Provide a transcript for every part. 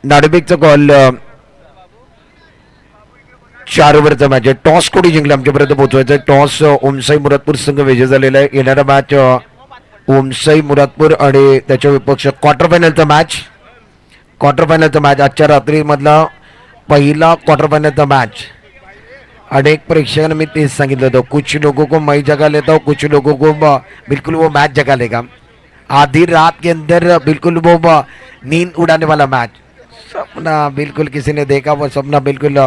नाणेफेकचा call. 4 ओव्हरचा match आहे. Toss कोणी जिंकला आमच्यापर्यंत पोहोचवायचं. टॉस ओमसाई मुरादपूर संघ विजय झालेला आहे. येणारा मॅच ओमसाई मुरादपूर आणि त्याच्या विपक्ष क्वार्टर फायनलचा मॅच. क्वार्टर फायनलचा मॅच आजच्या रात्रीमधला पहिला क्वार्टर फायनलचा मॅच. अनेक प्रेक्षकांना मी तेच सांगितलं होतं, कुछ लोगों को मैं जगा लेता हूँ, कुछ लोगों को बिल्कुल वो मैच जगा लेगा. आधी रात के अंदर बिल्कुल वो नींद उड़ाने वाला मैच. सपना बिल्कुल किसी ने देखा, वो सपना बिल्कुल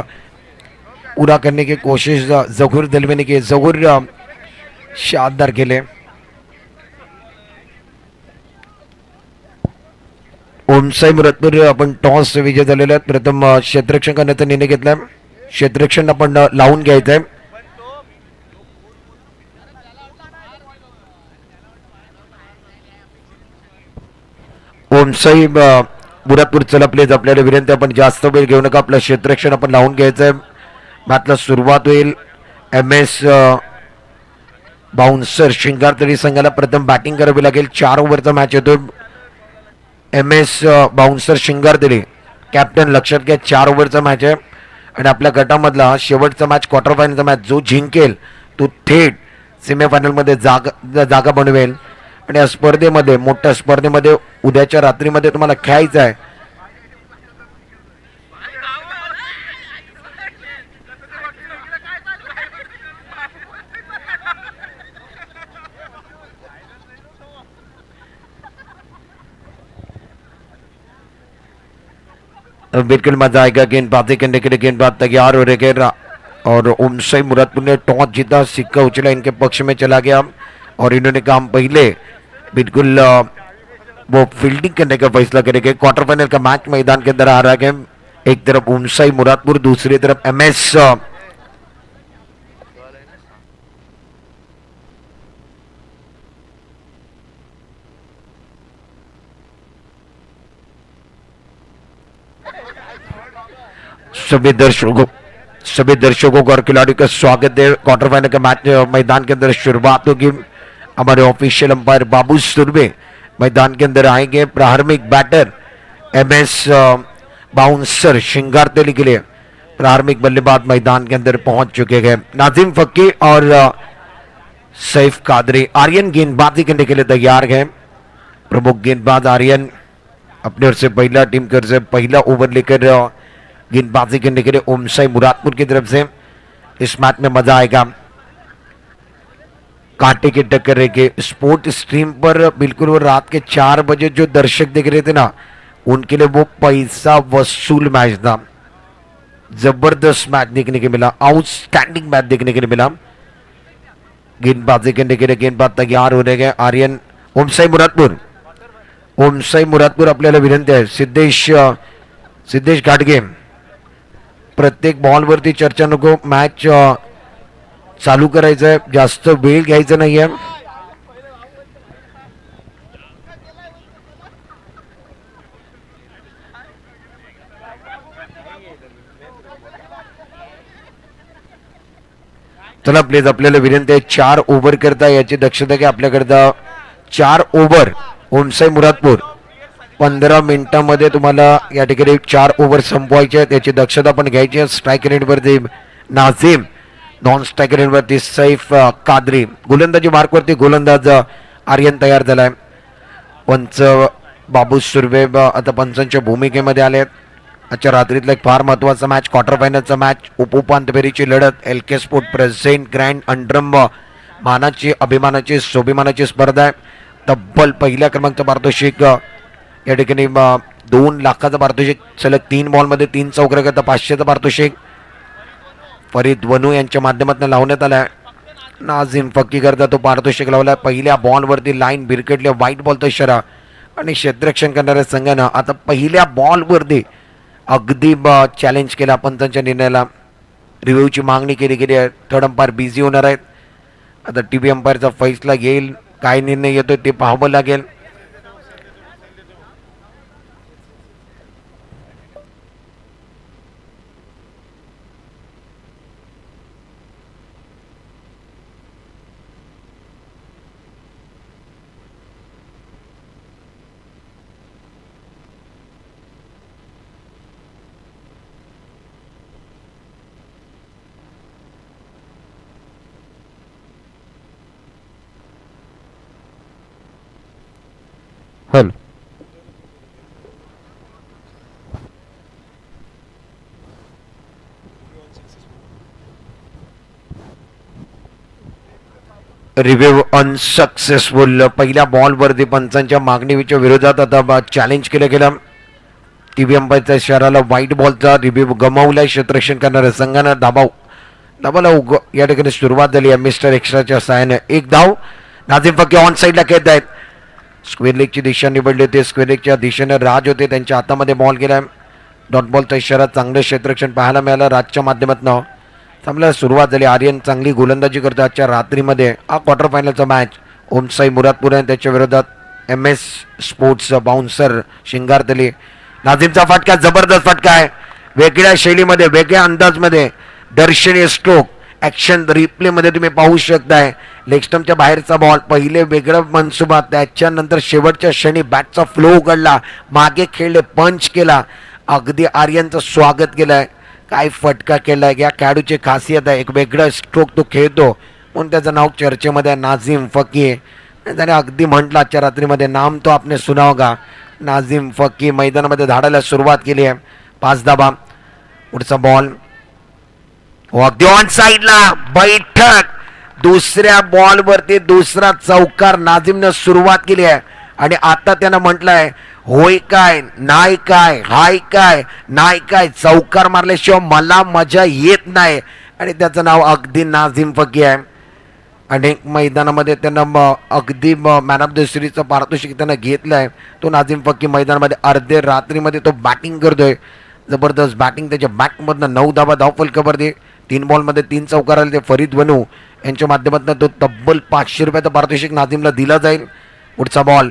पूरा करने की कोशिश जहूर दिलवेने की जहूर शानदार केले. ओमसाई मुरादपूर आपण टॉस विजय झालेले आहेत. प्रथम क्षेत्ररक्षण करण्याचा निर्णय घेतलाय. क्षेत्ररक्षण आपण लावून घ्यायचंय. ओमसाई मुरादपूर चला प्लीज आपल्याला विनंती, आपण जास्त वेळ घेऊ नका. आपलं क्षेत्ररक्षण आपण लावून घ्यायचंय. मॅचला सुरुवात होईल. एम एस बाउन्सर शिंगारतळी संघाला प्रथम बॅटिंग करावी लागेल. 4 ओव्हरचा मॅच येतो. एम एस बाउन्सर शिंगारतळी कॅप्टन, लक्षात घ्या 4 ओव्हरचा मॅच आहे. आणि आपल्या गटामधला शेवटचा मॅच क्वार्टर फायनलचा मॅच जो जिंकेल तो थेट सेमीफायनलमध्ये जागा बनवेल. आणि या स्पर्धेमध्ये, मोठ्या स्पर्धेमध्ये उद्याच्या रात्रीमध्ये तुम्हाला खेळायचं आहे. बिल्कुल मजा आएगा. गेंदबाजी करने के लिए गेंदबाज तैयार हो रहे हैं. और ओमसाई मुरादपुर ने टॉस जीता, सिक्का उछला इनके पक्ष में चला गया और इन्होंने काम पहले बिल्कुल वो फील्डिंग करने का फैसला करेंगे. क्वार्टर फाइनल का मैच मैदान के अंदर आ रहा है. एक तरफ ओमसाई मुरादपुर, दूसरी तरफ एमएस सभी दर्शकों को और खिलाड़ियों का स्वागत है. क्वार्टर फाइनल के मैच मैदान के अंदर शुरुआत होगी. हमारे ऑफिशियल अंपायर बाबू सुरभे मैदान के अंदर आएंगे. प्रारंभिक बैटर एमएस बाउंसर शिंगारतली के लिए प्रारंभिक बल्लेबाज मैदान के अंदर पहुंच चुके हैं. नाजिम फक्की और सैफ कादरी आर्यन गेंदबाजी करने के लिए तैयार हैं. प्रमुख गेंदबाज आर्यन अपने ओर से पहला टीम कर से पहला ओवर लेकर गेंदबाजी करने के लिए ओमसाई मुरादपुर की तरफ से. इस मैच में मजा आएगा. कांटे की टक्कर रहेगी. स्पोर्ट स्ट्रीम पर बिल्कुल वो रात के 4 बजे जो दर्शक देख रहे थे ना, उनके लिए वो पैसा वसूल मैच था. जबरदस्त मैच देखने के मिला, आउटस्टैंडिंग मैच देखने के लिए मिला. गेंदबाजी करने के लिए गेंदबाज तैयार हो रहे हैं. आर्यन ओमसाई मुरादपूर आपल्याला विनंती आहे. सिद्धेश घाटगे, प्रत्येक बॉलवरती चर्चा नको. मॅच चालू करायचं आहे, जास्त वेळ घ्यायचा नाहीये. चला प्लीज आपल्याला विनंती आहे, 4 ओव्हर करता याची दक्षता घ्या. आपल्याकरता 4 ओव्हर. ओमसाई मुरादपूर 15 मिनिटांमध्ये तुम्हाला या ठिकाणी 4 ओव्हर संपवायचे आहेत, याची दक्षता पण घ्यायची आहे. स्ट्राईक रेटवरती नाझीम, नॉन स्ट्राईक रेटवरती सैफ कादरी, गोलंदाजी मार्कवरती गोलंदाज आर्यन तयार झालाय. पंच बाबू सुर्वे आता पंचांच्या भूमिकेमध्ये आले आहेत. आजच्या रात्रीतला एक फार महत्वाचा मॅच, क्वार्टर फायनलचा मॅच, उपउपांत्य फेरीची लढत. एल के स्पोर्ट प्रेझेंट ग्रँड अंडरम मानाची, अभिमानाची, स्वाभिमानाची स्पर्धा आहे. तब्बल पहिल्या क्रमांकाचा पारितोषिक या ठिकाणी 2 लाखाचा पारितोषिक, सलग 3 बॉलमध्ये 3 चौकऱ्या करता 500चं पारितोषिक फरीद वनू यांच्या माध्यमातून लावण्यात आलाय. नाझीम फक्की करता तो पारितोषिक लावलाय. पहिल्या बॉलवरती लाईन भिरकटली, व्हाईट बॉलचा इशारा. आणि क्षेत्ररक्षण करणाऱ्या संघानं आता पहिल्या बॉलवरती अगदी चॅलेंज केला. पंचांच्या निर्णयाला रिव्ह्यूची मागणी केली गेली आहे. थर्ड अंपायर बिझी होणार आहेत. आता टीव्ही अंपायरचा फैसला येईल, काय निर्णय येतोय ते पाहावं लागेल. हॅलो. Review unsuccessful. पहिल्या बॉलवरती पंचांच्या मागणीच्या विरोधात आता चॅलेंज केलं गेलं. टीव्ही अंपायरच्या इशाराला व्हाईट बॉलचा रिव्ह्यू गमावलाय. क्षेत्ररक्षण करणाऱ्या संघानं धाबाला या ठिकाणी सुरुवात झाली आहे मिस्टर एक्स्ट्राच्या सहाय्याने. एक धाव. नाझीम फकीर ऑन साईडला खेळत आहेत. स्क्वेअर लेगची दिशा निवडली होती. स्क्वेअर लेगच्या दिशेने राज होते, त्यांच्या हातामध्ये बॉल गेलाय. डॉट बॉलचा इशारा. चांगलं क्षेत्ररक्षण पाहायला मिळालं राजच्या माध्यमातून. चांगलं सुरुवात झाली. आर्यन चांगली गोलंदाजी करतो आजच्या रात्रीमध्ये. हा क्वार्टर फायनलचा मॅच ओमसाई मुरादपूर आणि त्याच्या विरोधात MS स्पोर्ट्स बाउन्सर शिंगारतली. नाझीमचा फटका जबरदस्त फटका आहे. वेगळ्या शैलीमध्ये, वेगळ्या अंदाजमध्ये दर्शनीय स्ट्रोक ॲक्शन रिप्लेमध्ये तुम्ही पाहू शकताय. लेग स्टंपच्या बाहेरचा बॉल, पहिले वेगळं मनसुबा, त्याच्यानंतर शेवटच्या क्षणी बॅटचा फ्लो उघडला, मागे खेळले, पंच केला, अगदी आर्यनचं स्वागत केलंय. काय फटका केलाय. या खेळाडूची खासियत आहे, एक वेगळं स्ट्रोक तो खेळतो म्हणून त्याचं नाव चर्चेमध्ये आहे नाझीम फकीर. त्याने अगदी म्हटलं आजच्या रात्रीमध्ये नाम तो आपने सुना होगा. नाझीम फकीर मैदानामध्ये धाडायला सुरुवात केली आहे. 5 धाबा. पुढचा बॉल अगदी ऑन साईडला बैठक. दुसऱ्या बॉलवरती दुसरा चौकार नाझीमनं सुरुवात केली आहे आणि आता त्यानं म्हटलंय होय काय, नाही काय, हाय काय, नाही काय, चौकार मारल्याशिवाय मला मजा येत नाही. आणि त्याचं नाव अगदी नाझीम फकीर आहे. अनेक मैदानामध्ये त्यानं अगदी मॅन ऑफ द सिरीजचं पारितोषिक त्यानं घेतलं आहे. तो नाझीम फकीर मैदानामध्ये अर्धे रात्रीमध्ये तो बॅटिंग करतोय. जबरदस्त बॅटिंग. त्याच्या बॅटमधनं 9 धाबा धावफलकावरती. 3 बॉलमध्ये 3 चौकार आले. ते फरीद वनू यांच्या माध्यमातून तो तब्बल 500 रुपयाचं पारितोषिक नाझीमला दिला जाईल. पुढचा बॉल.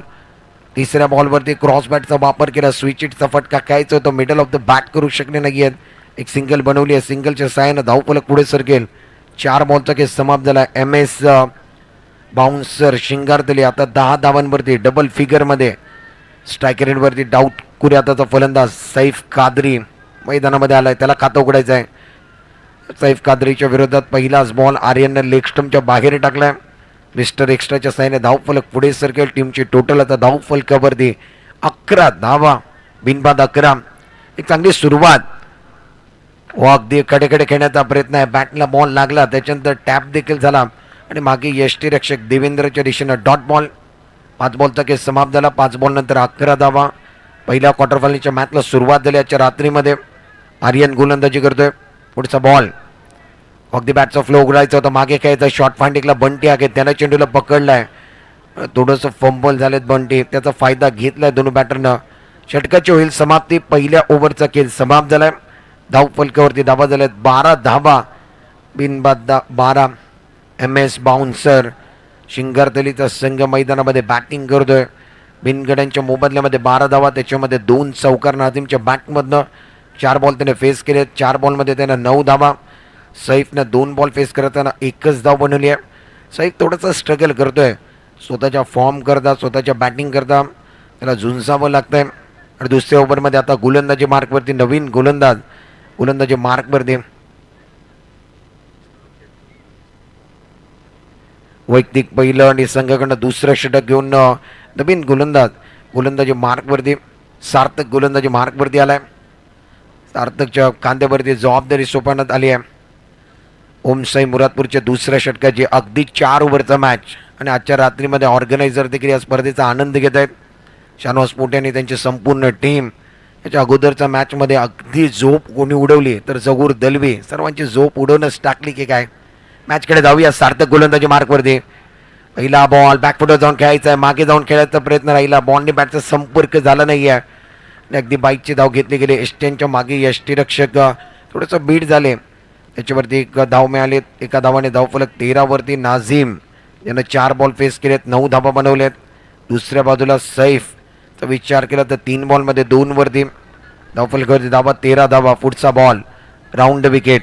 तिसऱ्या बॉलवरती क्रॉस बॅटचा वापर केला. स्विच हिटचा फटका खेळायचा होता. मिडल ऑफ द बॅट करू शकले नाही आहेत. एक सिंगल बनवली आहे. सिंगलच्या सहाय्यानं धावफलक पुढे सरकेल. 4 बॉलचा खेळ समाप्त झाला. MS बाउन्सर शिंगारतली आता 10 धावांवरती डबल फिगरमध्ये. स्ट्रायकर रेटवरती डाऊट कुर्याताचा फलंदाज सैफ कादरी मैदानामध्ये आलाय. त्याला खातं उघडायचं आहे. सैफ कादरीच्या विरोधात पहिलाच बॉल आर्यननं लेग स्टंपच्या बाहेर टाकलाय. मिस्टर एक्स्ट्राच्या साहाय्याने धावफलक पुढे सरकेल. टीमची टोटल आता धावफलकावरती 11 धावा. बिनबाद 11. एक चांगली सुरुवात. अगदी कडेकडे खेळण्याचा प्रयत्न आहे. बॅटला बॉल लागला, त्याच्यानंतर टॅप देखील झाला आणि मागे यष्टीरक्षक देवेंद्रच्या दिशेनं डॉट बॉल. 5 बॉलचा खेळ समाप्त झाला. 5 बॉल नंतर 11 धावा. पहिल्या क्वार्टर फायनलच्या मॅचला सुरुवात झाली आजच्या रात्रीमध्ये. आर्यन गोलंदाजी करतोय. पुढचा बॉल. अगदी बॅटचा फ्लो उघडायचा होता, मागे खेळायचा. शॉर्ट फाइंडिंगला बंटी आहे, त्यानं चेंडूला पकडलाय. थोडंसं फंबल झालेत बंटी, त्याचा फायदा घेतलाय दोन्ही बॅटरनं. षटकाची होईल समाप्ती. पहिल्या ओव्हरचा खेळ समाप्त झालाय. धावफलकावरती धाबा झाल्यात 12 धाबा. बिनबाद 12. MS बाउन्सर शिंगारतलीचा संघ मैदानामध्ये बॅटिंग करतोय. बिनगड्यांच्या मोबदल्यामध्ये 12 धावा, त्याच्यामध्ये 2 चौकार नाझीमच्या बॅटमधनं. 4 बॉल त्याने फेस केले. 4 बॉलमध्ये त्यानं 9 धावा. सैफनं 2 बॉल फेस करताना 1च धाव बनवली आहे. सैफ थोडंसं स्ट्रगल करतोय स्वतःच्या फॉर्म करता, स्वतःच्या बॅटिंग करता त्याला झुंजावं लागतंय. आणि दुसऱ्या ओव्हरमध्ये आता गोलंदाजी मार्कवरती नवीन गोलंदाजी मार्कवरती. वैयक्तिक पहिलं आणि संघाकडनं दुसरं षटक घेऊन नवीन गोलंदाजी मार्कवरती सार्थक गोलंदाजी मार्कवरती आलाय. सार्थकच्या खांद्यावरती जबाबदारी सोपवण्यात आली आहे. ओमसाई मुरादपूरच्या दुसऱ्या षटकाची अगदी 4 ओव्हरचा मॅच आणि आजच्या रात्रीमध्ये ऑर्गनायझर देखील या स्पर्धेचा आनंद घेत आहेत. शानवाज पोटे आणि त्यांची संपूर्ण टीम. याच्या अगोदरच्या मॅचमध्ये अगदी झोप कोणी उडवली तर जगूर दलवी सर्वांची झोप उडवणंच टाकली की काय. मॅचकडे जाऊया. सार्थक गोलंदाजी मार्कवरती. पहिला बॉल बॅकफुटवर जाऊन खेळायचा आहे, मागे जाऊन खेळायचा प्रयत्न राहिला. बॉलने बॅटचा संपर्क झाला नाही आहे. अगदी बाईकची धाव घेतली गेली. एस्टेनच्या मागे यष्टीरक्षक थोडंसं बीट झाले, त्याच्यावरती 1 धाव मिळाली. 1 धावाने धावफलक 13 वरती. नाझीम यानं 4 बॉल फेस केलेत, 9 धावा बनवलेत. दुसऱ्या बाजूला सैफचा विचार केला तर 3 बॉलमध्ये 2 वरती. धावफलकावरती धावा 13 धावा. पुढचा बॉल राऊंड विकेट.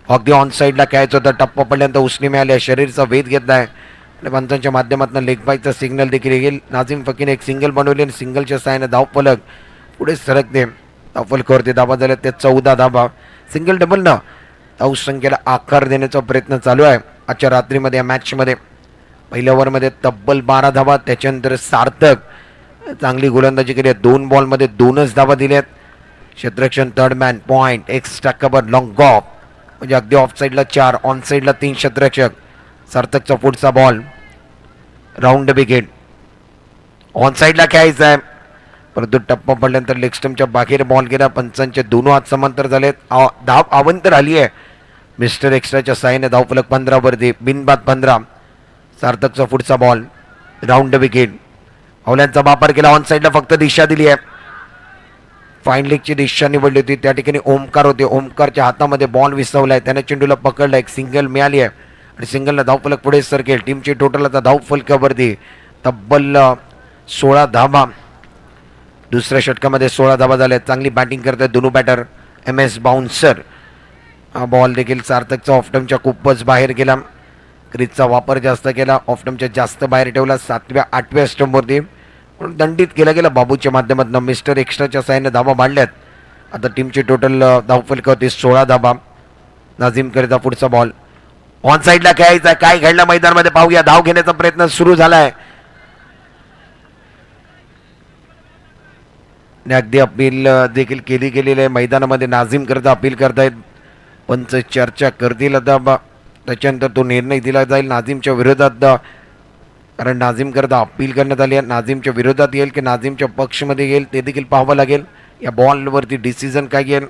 अगदी ऑन साईडला खेळायचं होतं. टप्पा पडल्यानंतर उसने मिळाल्या. शरीरचा वेध घेतलाय आणि पंचांच्या माध्यमातून लेग बायचा सिग्नल देखील येईल. नाझीम फकीरने एक सिंगल बनवली आणि सिंगलच्या साहाय्याने धावफलक पुढे सरकते. धावफलकावरती धावा झाल्या ते 14 धावा. सिंगल डबलनं धावसंख्येला आकार देण्याचा प्रयत्न चालू आहे आजच्या रात्रीमध्ये या मॅचमध्ये. पहिल्या ओव्हरमध्ये तब्बल 12 धावा. त्याच्यानंतर सार्थक चांगली गोलंदाजी केली आहे. 2 बॉलमध्ये 2च धावा दिल्यात. क्षेत्ररक्षण third man point extra cover long of म्हणजे अगदी ऑफ साईडला 4 ऑन साईडला 3 क्षेत्ररक्षक. सार्थकचा पुढचा बॉल राऊंड विकेट. ऑन साईडला खेळायचा आहे परंतु टप्पा पडल्यानंतर लेग स्टंपच्या बाहेर बॉल गेला. पंचांचे दोन हात समांतर झालेत. धाव अवंतर आली आहे मिस्टर एक्स्ट्राच्या साहाय्याने. धावफलक 15 वरती बिनबाद 15. सार्थकचा पुढचा बॉल राऊंड विकेट. हवल्यांचा वापर केला. ऑन साईडला फक्त दिशा दिली आहे. फाईन लेगची दिशा निवडली होती. त्या ठिकाणी ओमकार होते. ओमकारच्या हातामध्ये बॉल विसवलाय. त्याने चेंडूला पकडला. एक सिंगल मिळाली आहे आणि सिंगलला धावफलक पुढे सरकेल. टीमची टोटल आता धावफलकावरती तब्बल 16 धावा. दुसऱ्या षटकामध्ये 16 धावा झाल्या. चांगली बॅटिंग करतात दोन्ही बॅटर. एम एस बाउन्सर. हा बॉल देखील सार्थकचा ऑफटमच्या खूपच बाहेर गेला. क्रीजचा वापर जास्त केला. ऑफटमच्या जास्त बाहेर ठेवला. 7व्या 8व्या स्टंपवरती दंडित केला गेला बाबूच्या माध्यमातून. मिस्टर एक्स्ट्राच्या साहाय्याने धावा मांडल्यात. आता टीमची टोटल धावफलकावरती 16 धावा. नाझीम करिता पुढचा बॉल ऑन साईडला खेळायचा. काय घडलं मैदानामध्ये पाहूया. धाव घेण्याचा प्रयत्न सुरू झालाय. अगदी अपील देखील केली गेलेली आहे मैदानामध्ये. नाझीम करता अपील करतायत. पंच चर्चा करतील आता. त्याच्यानंतर तो निर्णय दिला जाईल नाझीमच्या विरोधात. कारण नाझीम करता अपील करण्यात आली आहे. नाझीमच्या विरोधात येईल की नाझीमच्या पक्षमध्ये येईल ते देखील पाहावं लागेल. या बॉलवरती डिसिजन काय येईल.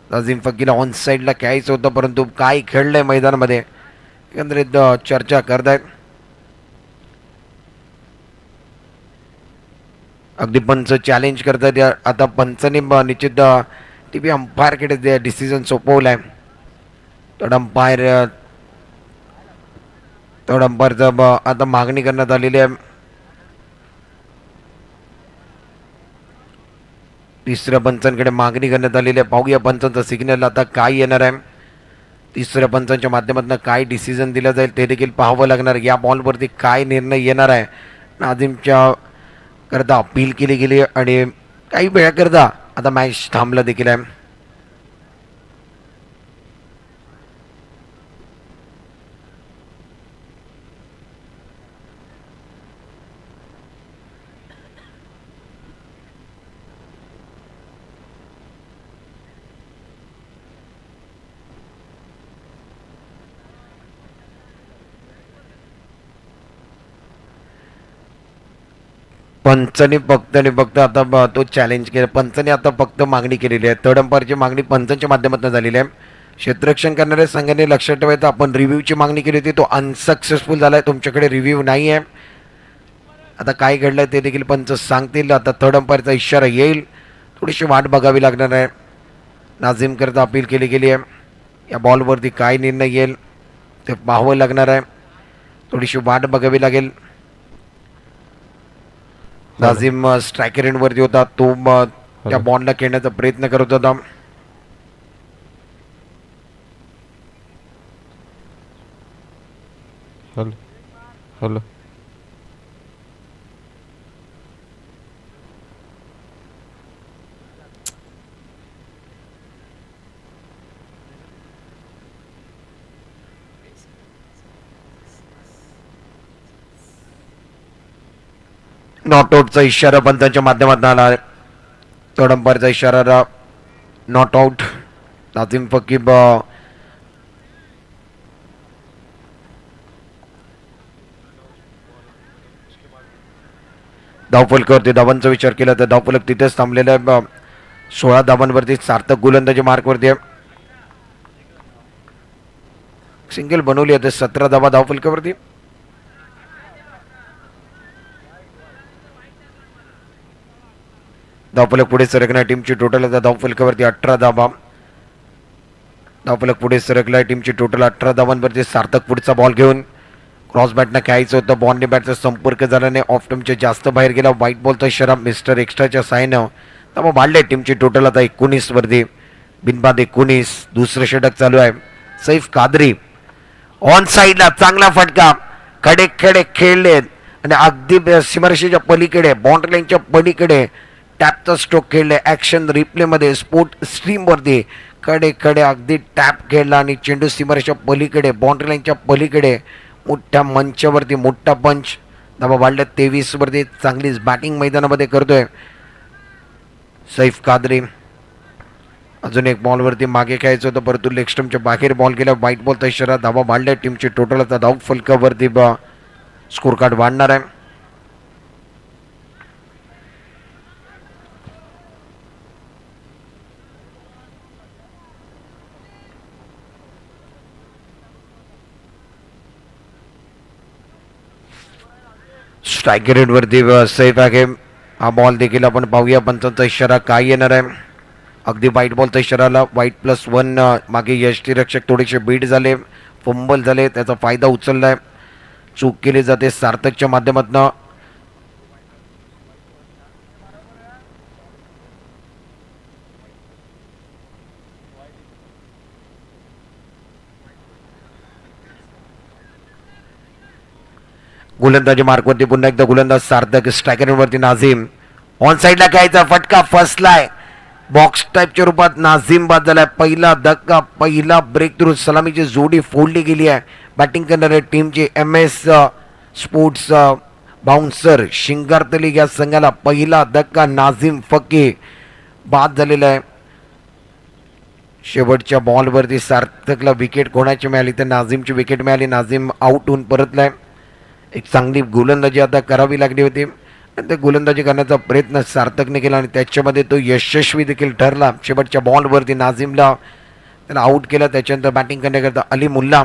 नाझीम फकीला ऑन साईडला खेळायचं होतं परंतु काय खेळलंय मैदानामध्ये एकंदरीत चर्चा करतायत. अगदी पंच चॅलेंज करतात. आता पंचने निश्चित टीव्ही अंपायरकडे डिसिजन सोपवलाय. थर्ड अंपायरचा आता मागणी करण्यात आलेली आहे. तिसऱ्या पंचांकडे मागणी करण्यात आलेली आहे. पाहूया पंचांचा सिग्नल आता काय येणार आहे. तिसऱ्या पंचांच्या माध्यमातून काय डिसिजन दिलं जाईल ते देखील पाहावं लागणार. या बॉलवरती काय निर्णय येणार आहे. नाझीमच्या करता अपील केली गेली आणि काही वेळाकरता आता मॅच थांबला देखील आहे. पंचाने फक्त आता तो चॅलेंज केला. पंचाने आता फक्त मागणी केलेली आहे. थर्ड अंपायरची मागणी पंचांच्या माध्यमातून झालेली आहे. क्षेत्ररक्षण करणाऱ्या संघाने लक्षात ठेवायचं आपण रिव्ह्यूची मागणी केली होती तो अनसक्सेसफुल झाला आहे. तुमच्याकडे रिव्ह्यू नाही आहे. आता काय घडलं ते देखील पंच सांगतील. आता थर्ड अंपायरचा इशारा येईल. थोडीशी वाट बघावी लागणार आहे. नाझीम करता अपील केली गेली आहे. या बॉलवरती काय निर्णय येईल ते पाहावं लागणार आहे. थोडीशी वाट बघावी लागेल. नाझीम स्ट्रायकर एंडवरती होता. तो त्या बॉलला खेळण्याचा प्रयत्न करत होता. हॅलो नॉट आउटचा इशारा पंचांच्या माध्यमातून आला. थर्ड अंपायरचा इशारा नॉट आउट. नाझीम फकीब धावफलकावरती धावांचा विचार केला तर धावफलक तिथेच थांबलेला आहे. 16 धावांवरती सार्थक गोलंदाजी मार्कवरती आहे. सिंगल बनवली आहे 17 धावा धावफलकावरती. धावफलक पुढे सरकणार. टीमची टोटल आता धावफलकावरती 18 धावा. धावफलक पुढे सरकलाय. टीमची टोटल 18 धावांवरती. सार्थक पुढचा बॉल घेऊन क्रॉस बॅटनं खेळायचं होतं. बॉलने बॅटचा संपर्क झाल्याने ऑफ टर्मच्या जास्त बाहेर गेला. व्हाईट बॉलचा इशारा मिस्टर एक्स्ट्राच्या साहाय्यानं धावा वाढले. टीमची टोटल आता 19 वरती. बिनबाद 19. दुसरं षटक चालू आहे. सैफ कादरी ऑन साईडला चांगला फटका. खडे खडे खेळले आणि अगदी सीमारेषेच्या पलीकडे बाउंड्री लाईनच्या पलीकडे टॅपचा स्ट्रोक खेळले. ॲक्शन रिप्लेमध्ये स्पोर्ट स्ट्रीमवरती कडे कडे अगदी टॅप खेळला आणि चेंडू सीमारेषेच्या पलीकडे बाउंड्री लाईनच्या पलीकडे मोठ्या मंचावरती मोठा पंच धावा वाढल्या 23 वरती. चांगलीच बॅटिंग मैदानामध्ये करतोय सैफ कादरी. अजून एक बॉलवरती मागे खेळायचं होतं परंतु लेग स्टंपच्या बाहेर बॉल गेला. व्हाईट बॉल इशारा. धावा वाढल्या टीमची टोटल. आता धाव फलकावरती स्कोर कार्ड वाढणार आहे. स्ट्राईक रेटवरती सेफ आहे. हा बॉल देखील आपण पाहूया. पंचांचा इशारा काय येणार आहे. अगदी वाईट बॉलचा इशाराला. वाईट +1. मागे यष्टीरक्षक थोडेसे बीट झाले, फंबल झाले, त्याचा फायदा उचललाय. चूक केली जाते सार्थकच्या माध्यमातून. गोलंदाजी मार्कवरती पुन्हा एकदा गोलंदाज सार्थक. स्ट्रायकरवरती नाझीम. ऑन साईडला घ्यायचा फटका फसलाय. बॉक्स टाईपच्या रूपात नाझीम बाद झालाय. पहिला धक्का, पहिला ब्रेक थ्रू. सलामीची जोडी फोडली गेली आहे. बॅटिंग करणारे टीमचे MS स्पोर्ट्स बाउन्सर शिंगारतली या संघाला पहिला धक्का. नाझीम फके बाद झालेला आहे. शेवटच्या बॉलवरती सार्थकला विकेट कोणाची मिळाली तर नाझीमची विकेट मिळाली. नाझीम आउट होऊन परतलाय. एक चांगली गोलंदाजी आता करावी लागली होती. ते गोलंदाजी करण्याचा प्रयत्न सार्थकने केला आणि त्याच्यामध्ये तो यशस्वी देखील ठरला. शेवटच्या बॉलवरती नाझीमला त्याला आऊट केला. त्याच्यानंतर बॅटिंग करण्याकरता अली मुल्ला.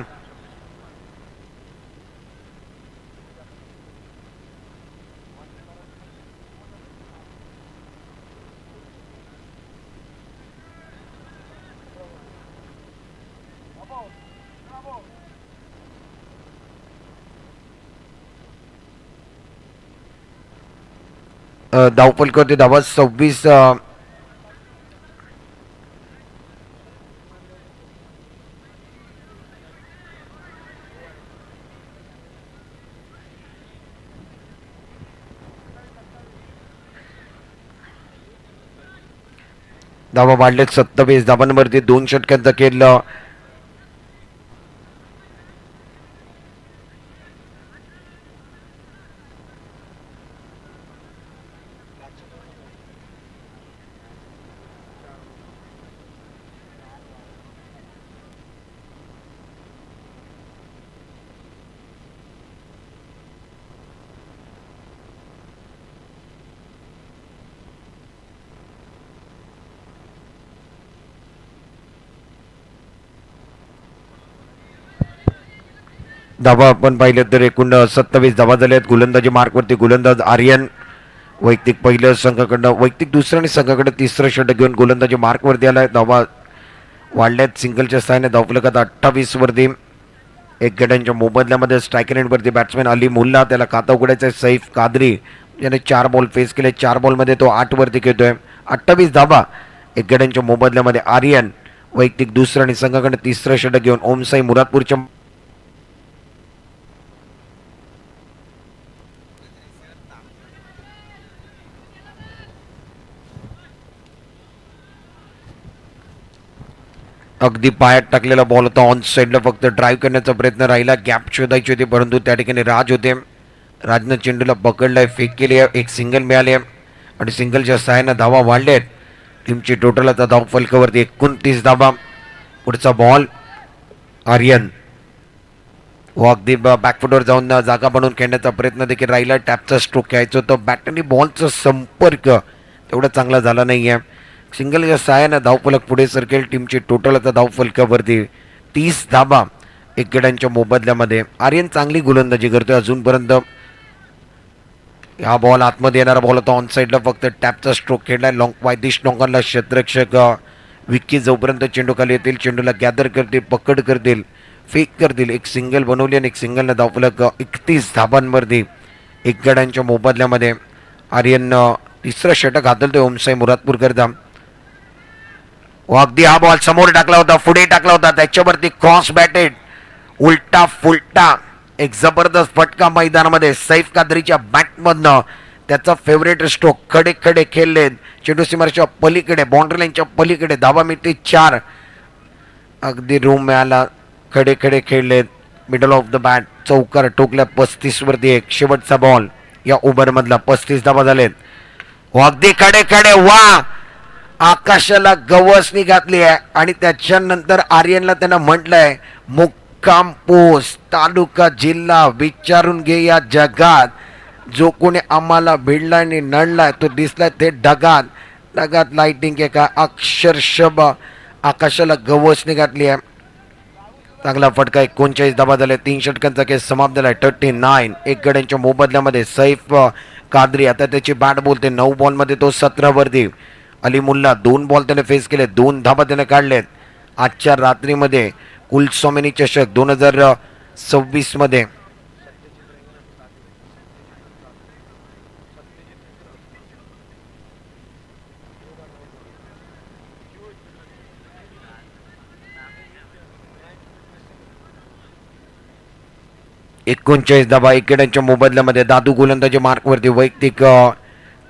धावफलकावरती धावा 26. धावा वाढलेत 27 धावांवरती. 2 षटकांचा खेळ. धावा आपण पाहिलं तर एकूण 27 धावा झाल्यात. गोलंदाजी मार्कवरती गोलंदाज आर्यन. वैयक्तिक पहिलं संघाकडनं, वैयक्तिक दुसरं आणि संघाकडे तिसरं षटक घेऊन गोलंदाजी मार्कवरती आलाय. धावा वाढल्यात सिंगलच्या सहाय्याने. धावफलकात 28 वरती. एक गड्यांच्या मोबदल्यामध्ये स्ट्रायक रेटवरती बॅट्समॅन अली मुल्ला. त्याला खाता उघडायचा आहे सैफ कादरी. याने 4 बॉल फेस केले. 4 बॉलमध्ये तो 8 वरती खेळतोय. 28 धावा एक गड्यांच्या मोबदल्यामध्ये. आर्यन वैयक्तिक दुसरं आणि संघाकडे तिसरं षटक घेऊन ओमसाई मुरादपूरच्या अगदी पायात टाकलेला बॉल होता. ऑन साईडला फक्त ड्राईव्ह करण्याचा प्रयत्न राहिला. गॅप शोधायची होती परंतु त्या ठिकाणी राज होते. राजनं चेंडूला पकडलाय, फेक केली आहे. एक सिंगल मिळाली आहे आणि सिंगलच्या सहाय्यानं धावा वाढल्या आहेत. टीमची टोटल आता धाव फलकावरती 29 धावा. पुढचा बॉल आर्यन. व अगदी बॅकफुटवर जाऊन जागा बनवून खेळण्याचा प्रयत्न देखील राहिला. टॅपचा स्ट्रोक घ्यायचा होता. बॅट आणि बॉलचा संपर्क तेवढा चांगला झाला नाही आहे. सिंगलच्या सहाय्यानं धावफलक पुढे सरकेल. टीमची टोटल आता धावफलकावरती 30 धावा एक गड्यांच्या मोबदल्यामध्ये. आर्यन चांगली गोलंदाजी करतोय अजूनपर्यंत. हा बॉल आतमध्ये येणारा बॉल होता. ऑन साईडला फक्त टॅपचा स्ट्रोक खेळलाय. वायदिश लॉंगनला क्षेत्ररक्षक विक्की जोपर्यंत चेंडू खाली येतील, चेंडूला गॅदर करतील, पकड करतील, फेक करतील. एक सिंगल बनवली आणि एक सिंगलनं धावफलक 31 धाबांवरती एक गड्यांच्या मोबदल्यामध्ये. आर्यन तिसरं षटक हातलतोय ओमसाई मुरादपूर करता. अगदी हा बॉल समोर टाकला होता, पुढे टाकला होता. त्याच्यावरती क्रॉस बॅटेड उलटा फुलटा एक जबरदस्त फटका मैदानामध्ये. सैफ कादरीच्या बॅटमधनं त्याचा फेवरेट स्ट्रोक. खडे खडे खेळले. चेंडू सीमारेच्या पलीकडे, बाउंड्री लाईनच्या पलीकडे. धावा मिळते 4. अगदी रूम मिळाला. खडे खडे खेळलेत. मिडल ऑफ द बॅट चौकार टोकल्या 35 वरती एक शेवटचा बॉल या ओव्हरमधला 35 धावा झालेत. अगदी कडे कडे वा आकाशाला गवसणी घातली आहे आणि त्याच्यानंतर आर्यनला त्यांना म्हटलंय मुक्काम पोस्ट तालुका जिल्हा विचारून घे या जगात. जो कोणी आम्हाला भिडलाय आणि नडलाय तो दिसलाय ते ढगात ढगात लाइटिंग आहे का अक्षरशः आकाशाला गवसणी घातली आहे. चांगला फटका 39 धावा झाले. 3 षटकांचा खेळ समाप्त झालाय. 39 एक गड्यांच्या मोबदल्यामध्ये सैफ कादरी आता त्याची बॅट बोलते. 9 बॉलमध्ये तो 17 वरती. अली मुल्ला 2 बॉल त्याने फेस केले. 2 धाबा त्याने काढलेत. आजच्या रात्रीमध्ये कुलस्वामिनी चषक 2026 मध्ये एकोणचाळीस धाबा एकेड्यांच्या मोबदल्यामध्ये. दादू गोलंदाजी मार्कवरती वैयक्तिक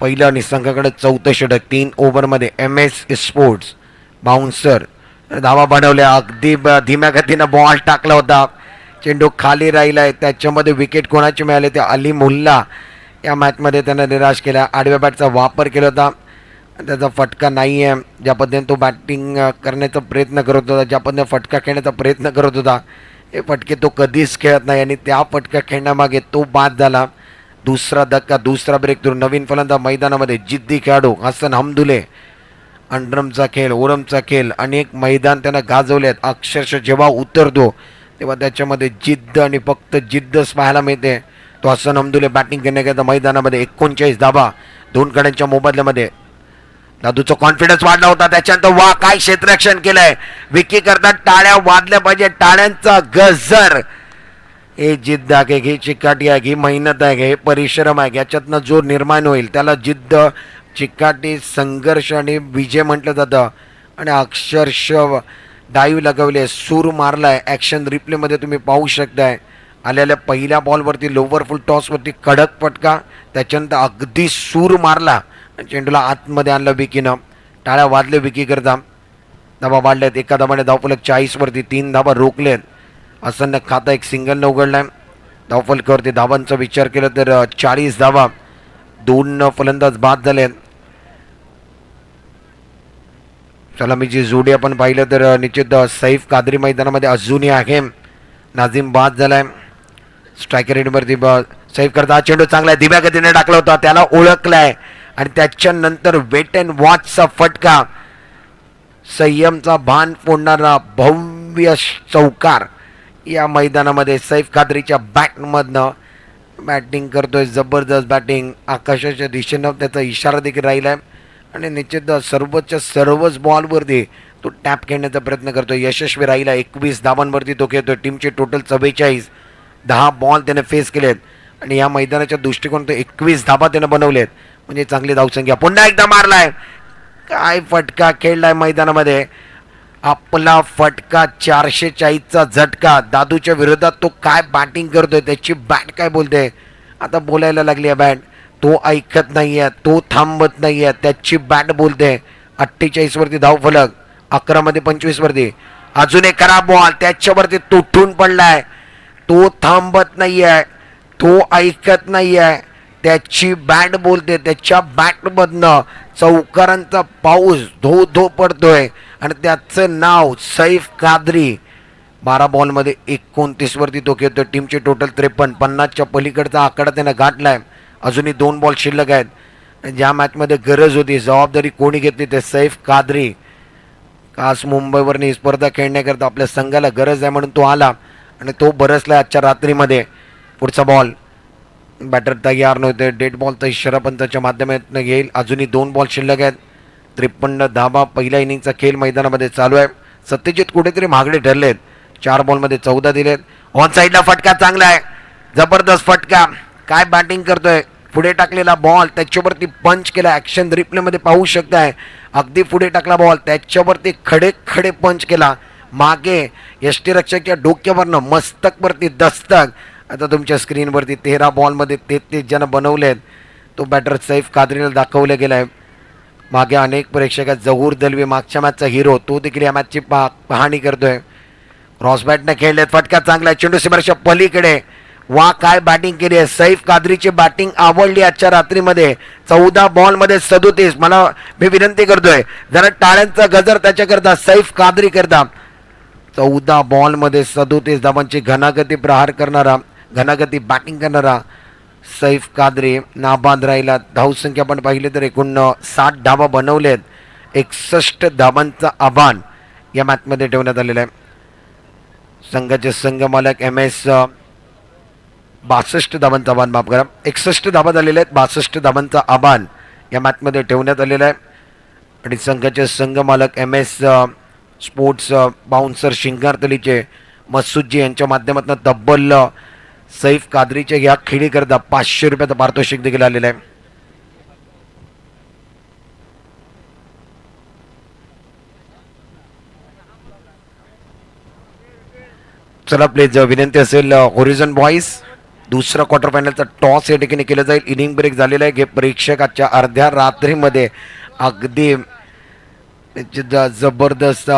पहिलं आणि संघाकडे 4थं षटक. 3 ओव्हरमध्ये MS स्पोर्ट्स बाउन्सर धावा बनवल्या. अगदी धीम्या गतीनं बॉल टाकला होता. चेंडू खाली राहिलाय. त्याच्यामध्ये विकेट कोणाचे मिळाले ते अली मुल्ला या मॅचमध्ये त्यानं निराश केला. आडव्या बॅटचा वापर केला होता. त्याचा फटका नाही आहे. ज्या पद्धतीने तो बॅटिंग करण्याचा प्रयत्न करत होता ज्या पद्धतीने फटका खेळण्याचा प्रयत्न करत होता हे फटके तो कधीच खेळत नाही आणि त्या फटका खेळण्यामागे तो बाद झाला. दुसरा धक्का दुसरा ब्रेक थ्रू. नवीन फलंदाज मैदानामध्ये जिद्दी खेळाडू हसन हमदुले. अंडरमचा खेळ ओरमचा खेळ अनेक मैदान त्यानं गाजवलेत. अक्षरशः जेव्हा उतरतो तेव्हा त्याच्यामध्ये जिद्द आणि फक्त जिद्दच पाहायला मिळते. तो हसन हमदुले बॅटिंग करण्याकरता मैदानामध्ये. 39 धाबा 2 गड्यांच्या मोबदल्यामध्ये. दादूचा कॉन्फिडन्स वाढला होता. त्याच्यानंतर वा काय क्षेत्ररक्षण केलंय. विकी करता टाळ्या वाजल्या पाहिजे. टाळ्यांचा गजर. हे जिद्द आहे ही चिकाटी आहे ही मेहनत आहे हे परिश्रम आहे. याच्यातनं जो निर्माण होईल त्याला जिद्द चिकाटी संघर्ष आणि विजय म्हटलं जातं. आणि अक्षरशः डाईव्ह लगवले सूर मारलाय. ॲक्शन रिप्लेमध्ये तुम्ही पाहू शकताय. आलेल्या पहिल्या बॉलवरती लोवर फुल टॉसवरती कडक फटका. त्याच्यानंतर अगदी सूर मारला चेंडूला आतमध्ये आणलं विकीनं. टाळ्या वाजले विकी करता. धाबा वाढल्यात. एका धाबाने धावफलक 40 वरती. 3 धाबा रोखलेत. असन्न खाता एक सिंगलनं उघडलाय. धावफलकावरती धावांचा विचार केला तर 40 धावा. 2 फलंदाज बाद झाले. सलामीची जोडी आपण पाहिलं तर निश्चित सैफ कादरी मैदानामध्ये अजूनही आहे. नाझीम बाद झालाय. स्ट्रायकर रेडवरती सैफ करता. चेंडू चांगला धीम्या गतीने टाकला होता. त्याला ओळखलाय आणि त्याच्यानंतर वेट अँड वॉचचा फटका. संयमचा भान फोडणारा भव्य चौकार या मैदानामध्ये. सैफ कादरीच्या बॅटमधनं बॅटिंग करतोय. जबरदस्त बॅटिंग. आकाशाच्या दिशेनं त्याचा इशारा देखील राहिला आहे आणि निश्चित सर्वच बॉलवरती तो टॅप खेळण्याचा प्रयत्न करतोय. यशस्वी राहिला. 21 धावांवरती तो खेळतोय. टीमचे टोटल 44. 10 बॉल त्याने फेस केलेत आणि या मैदानाच्या दृष्टिकोनातून 21 धाबा त्यानं बनवलेत म्हणजे चांगली धावसंख्या. पुन्हा एकदा मारलाय. काय फटका खेळलाय मैदानामध्ये. आपला फटका 440चा झटका. दादूच्या विरोधात तो काय बॅटिंग करतोय त्याची बॅट काय बोलते. आता बोलायला लागली आहे बॅट. तो ऐकत नाहीये. तो थांबत नाहीये. त्याची बॅट बोलते. 48 वरती धावफलक. 11 मध्ये 25 वरती. अजून एक खराब बॉल. त्याच्यावरती तुटून पडलाय. तो थांबत नाहीये. तो ऐकत नाहीये. त्याची बॅट बोलते. त्याच्या बॅटमधनं चौकारांचा पाऊस धो धो पडतोय आणि त्याचं नाव सैफ कादरी. 12 बॉलमध्ये 29 वरती तो खेळतोय. टीमचे टोटल 53. 50च्या पलीकडचा आकडा त्यानं गाठलाय. अजूनही 2 बॉल शिल्लक आहेत. ज्या मॅचमध्ये गरज होती जबाबदारी कोणी घेतली ते सैफ कादरी. खास मुंबईवरनी स्पर्धा खेळण्याकरता आपल्या संघाला गरज आहे म्हणून तो आला आणि तो बरसला आजच्या रात्रीमध्ये. पुढचा बॉल बॅटर तयार नव्हते. डेड बॉलचा इशारा पंचाच्या माध्यमातून येईल. अजूनही 2 बॉल शिल्लक आहेत. 53 धाबा पहिल्या इनिंगचा खेळ मैदानामध्ये चालू आहे. सत्यजित कुठेतरी महागडे ठरलेत. 4 बॉलमध्ये 14 दिलेत. ऑन साईडला फटका चांगला आहे. जबरदस्त फटका. काय बॅटिंग करतोय. पुढे टाकलेला बॉल त्याच्यावरती पंच केला. ॲक्शन रिप्लेमध्ये पाहू शकताय. अगदी पुढे टाकला बॉल त्याच्यावरती खडे खडे पंच केला. मागे यष्टीरक्षकच्या डोक्यावरनं मस्तकवरती दस्तक. आता तुमच्या स्क्रीनवरती 13 बॉलमध्ये 33 जण बनवलेत. तो बॅटर सैफ कादरीला दाखवलं गेला आहे. मागे अनेक प्रेक्षक. जहूर दलवी मागच्या मॅचचा हिरो तो देखील या मॅचची पाहणी करतोय. क्रॉसबॅटने खेळलेत, फटका चांगला आहे, चेंडू सीमारेषा पलीकडे. वा काय बॅटिंग केली आहे, सैफ कादरीची बॅटिंग आवडली आजच्या रात्रीमध्ये. 14 बॉलमध्ये 37. मी विनंती करतोय जरा टाळ्यांचा गजर त्याच्याकरता, सैफ कादरी करता. 14 बॉलमध्ये 37 धावांची घनागती प्रहार करणारा, घनागती बॅटिंग करणारा सैफ कादरी नाबाद राहिला. धावसंख्या पण पाहिली तर एकूण 60 धावा बनवलेत. 61 धावांचा आव्हान या मॅचमध्ये ठेवण्यात आलेलं आहे. संघाचे संघ मालक MS 62 धावांचा आव्हान, माफ करा, 61 धावा झालेले आहेत. 62 धावांचा आव्हान या मॅचमध्ये ठेवण्यात आलेलं आहे. आणि संघाचे संघ मालक MS स्पोर्ट्स बाउन्सर शिंगारतलीचे मसूदजी यांच्या माध्यमातून तब्बल सैफ कादरीचे या खेळीकरता 500 रुपयाचं पारितोषिक देखील आलेलं आहे. चला प्लीज विनंती असेल होरिझन बॉईज, दुसरा क्वार्टर फायनलचा टॉस या ठिकाणी केलं जाईल. इनिंग ब्रेक झालेला आहे. प्रेक्षकाच्या अर्ध्या रात्रीमध्ये अगदी जबरदस्त